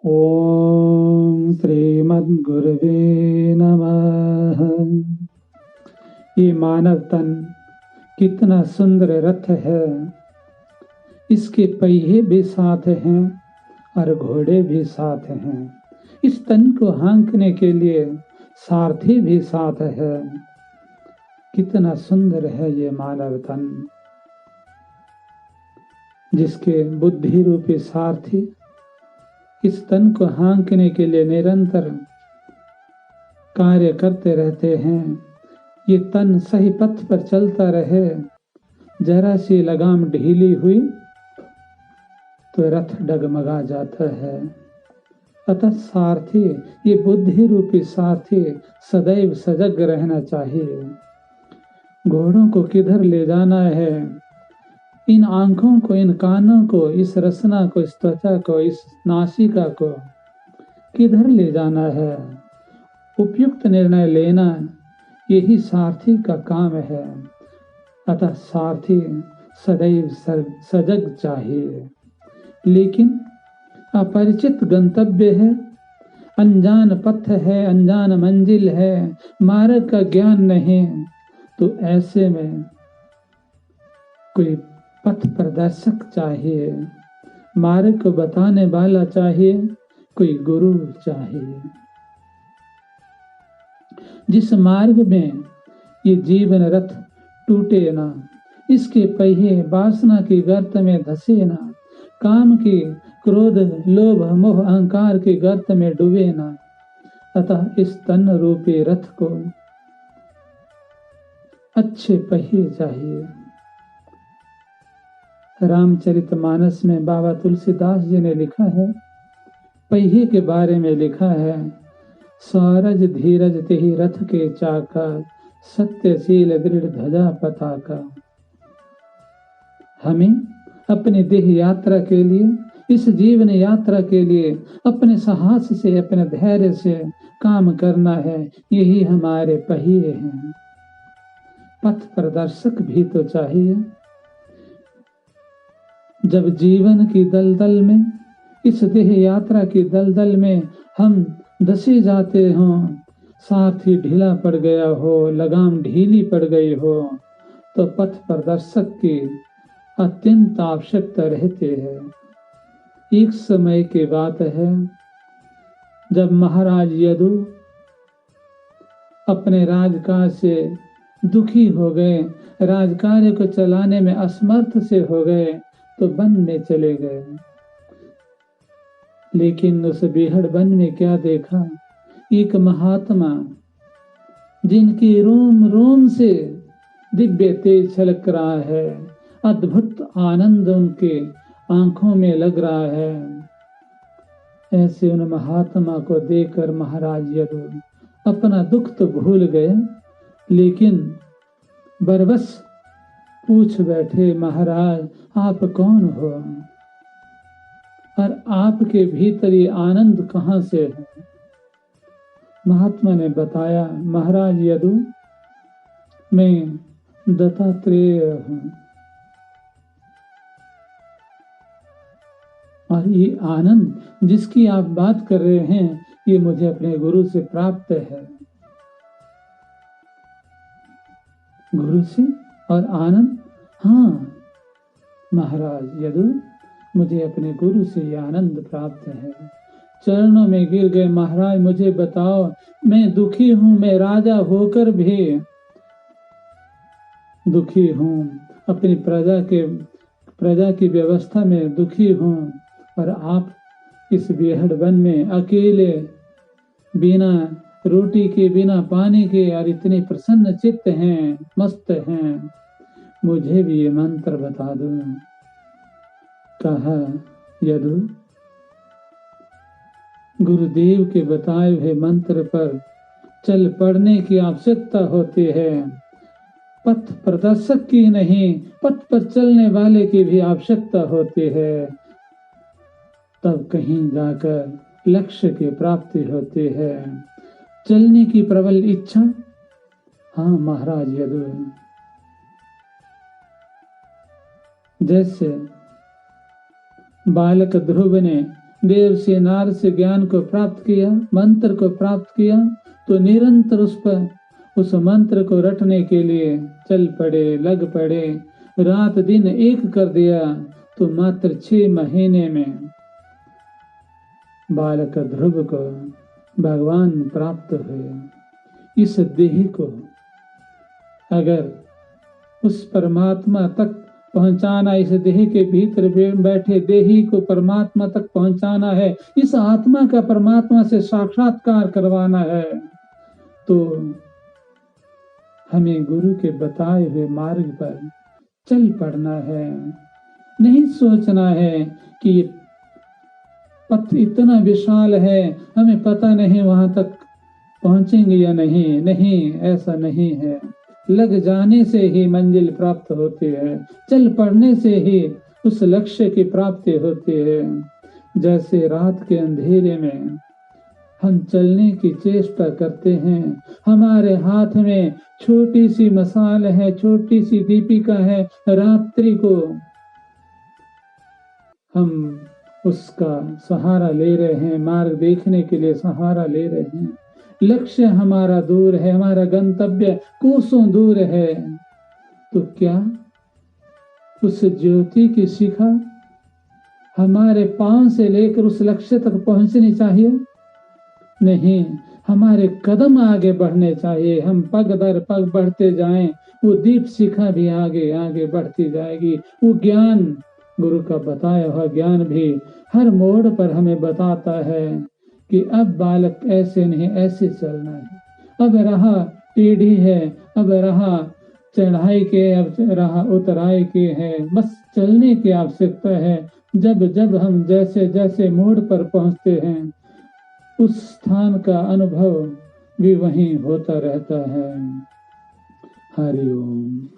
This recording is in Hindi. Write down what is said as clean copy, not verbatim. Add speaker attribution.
Speaker 1: ओम श्रीमद्गुरुवे नमः। ये मानव तन कितना सुंदर रथ है। इसके पहिए भी साथ हैं और घोड़े भी साथ हैं। इस तन को हाँकने के लिए सारथी भी साथ है। कितना सुंदर है ये मानव तन, जिसके बुद्धि रूपी सारथी इस तन को हाँकने के लिए निरंतर कार्य करते रहते हैं। ये तन सही पथ पर चलता रहे, जरा सी लगाम ढीली हुई तो रथ डगमगा जाता है। अतः सारथी, ये बुद्धि रूपी सारथी सदैव सजग रहना चाहिए। घोड़ों को किधर ले जाना है, इन आंखों को, इन कानों को, इस रसना को, इस त्वचा को, इस नासिका को किधर ले जाना है, उपयुक्त निर्णय लेना, यही सारथी का काम है। अतः सारथी सदैव सजग चाहिए। लेकिन अपरिचित गंतव्य है, अनजान पथ है, अनजान मंजिल है, मार्ग का ज्ञान नहीं, तो ऐसे में कोई पथ प्रदर्शक चाहिए, मार्ग को बताने वाला चाहिए, कोई गुरु चाहिए। जिस मार्ग में ये जीवन रथ टूटे ना, इसके पहिए वासना की गर्त में धसे ना, काम की, क्रोध, लोभ, मोह, अहंकार की गर्त में डूबे ना। अतः इस तन रूपी रथ को अच्छे पहिए चाहिए। रामचरितमानस में बाबा तुलसीदास जी ने लिखा है, पहिए के बारे में लिखा है, सारज धीरज तेहि रथ के चाका, सत्यशील दृढ़ ध्वजा पताका। हमें अपने देह यात्रा के लिए, इस जीवन यात्रा के लिए अपने साहस से, अपने धैर्य से काम करना है। यही हमारे पहिए हैं। पथ प्रदर्शक भी तो चाहिए। जब जीवन की दलदल में, इस देह यात्रा की दलदल में हम धसे जाते हों, सारथी ढीला पड़ गया हो, लगाम ढीली पड़ गई हो, तो पथ प्रदर्शक की अत्यंत आवश्यकता रहती है। एक समय की बात है, जब महाराज यदु अपने राजकाज से दुखी हो गए, राजकार्य को चलाने में असमर्थ से हो गए, तो वन में चले गए। लेकिन उस बेहड़ वन में क्या देखा, एक महात्मा जिनकी रोम रोम से दिव्य तेज छलक रहा है, अद्भुत आनंद उनके आंखों में लग रहा है। ऐसे उन महात्मा को देखकर महाराज यदु अपना दुख तो भूल गए, लेकिन बरबस पूछ बैठे, महाराज आप कौन हो और आपके भीतर ये आनंद कहां से है? महात्मा ने बताया, महाराज यदु, मैं दत्तात्रेय हूं, और ये आनंद जिसकी आप बात कर रहे हैं, ये मुझे अपने गुरु से प्राप्त है। गुरु से और आनंद? हाँ महाराज यदु, मुझे अपने गुरु से ये आनंद प्राप्त है। चरणों में गिर गए, महाराज मुझे बताओ, मैं दुखी हूं, मैं राजा होकर भी दुखी हूं, अपनी प्रजा की व्यवस्था में दुखी हूं, और आप इस बेहड़ वन में अकेले, बिना रोटी के, बिना पानी के, और इतने प्रसन्न चित्त हैं, मस्त हैं, मुझे भी ये मंत्र बता दो। कहा, यदु, गुरुदेव के बताए हुए मंत्र पर चल पड़ने की आवश्यकता होती है। पथ प्रदर्शक की नहीं, पथ पर चलने वाले की भी आवश्यकता होती है। तब कहीं जाकर लक्ष्य की प्राप्ति होती है। चलने की प्रबल इच्छा? हाँ महाराज यदु, जैसे बालक ध्रुव ने देव से नारद से ज्ञान को प्राप्त किया, मंत्र को प्राप्त किया, तो निरंतर उस मंत्र को रटने के लिए चल पड़े, लग पड़े, रात दिन एक कर दिया। तो मात्र 6 महीने में बालक ध्रुव को भगवान प्राप्त हुए। इस देह को अगर उस परमात्मा तक पहुंचाना, इस देह के भीतर बैठे देही को परमात्मा तक पहुंचाना है, इस आत्मा का परमात्मा से साक्षात्कार करवाना है, तो हमें गुरु के बताए हुए मार्ग पर चल पड़ना है। नहीं सोचना है कि पथ इतना विशाल है, हमें पता नहीं वहां तक पहुंचेंगे या नहीं। नहीं, ऐसा नहीं है। लग जाने से ही मंजिल प्राप्त होती है, चल पड़ने से ही उस लक्ष्य की प्राप्ति होती है। जैसे रात के अंधेरे में हम चलने की चेष्टा करते हैं, हमारे हाथ में छोटी सी मशाल है, छोटी सी दीपिका है, रात्रि को हम उसका सहारा ले रहे हैं, मार्ग देखने के लिए सहारा ले रहे हैं। लक्ष्य हमारा दूर है, हमारा गंतव्य कोसों दूर है, तो क्या उस ज्योति की शिखा हमारे पांव से लेकर उस लक्ष्य तक पहुंचनी चाहिए? नहीं, हमारे कदम आगे बढ़ने चाहिए। हम पग दर पग बढ़ते जाएं, वो दीप शिखा भी आगे आगे बढ़ती जाएगी। वो ज्ञान, गुरु का बताया हुआ ज्ञान भी हर मोड़ पर हमें बताता है कि अब बालक ऐसे नहीं, ऐसे चलना है। अब रहा पीढ़ी है, अब रहा चढ़ाई के, अब रहा उतराई के है, बस चलने की आवश्यकता है। जब जब हम जैसे जैसे मोड़ पर पहुंचते हैं, उस स्थान का अनुभव भी वहीं होता रहता है। हरि ओम।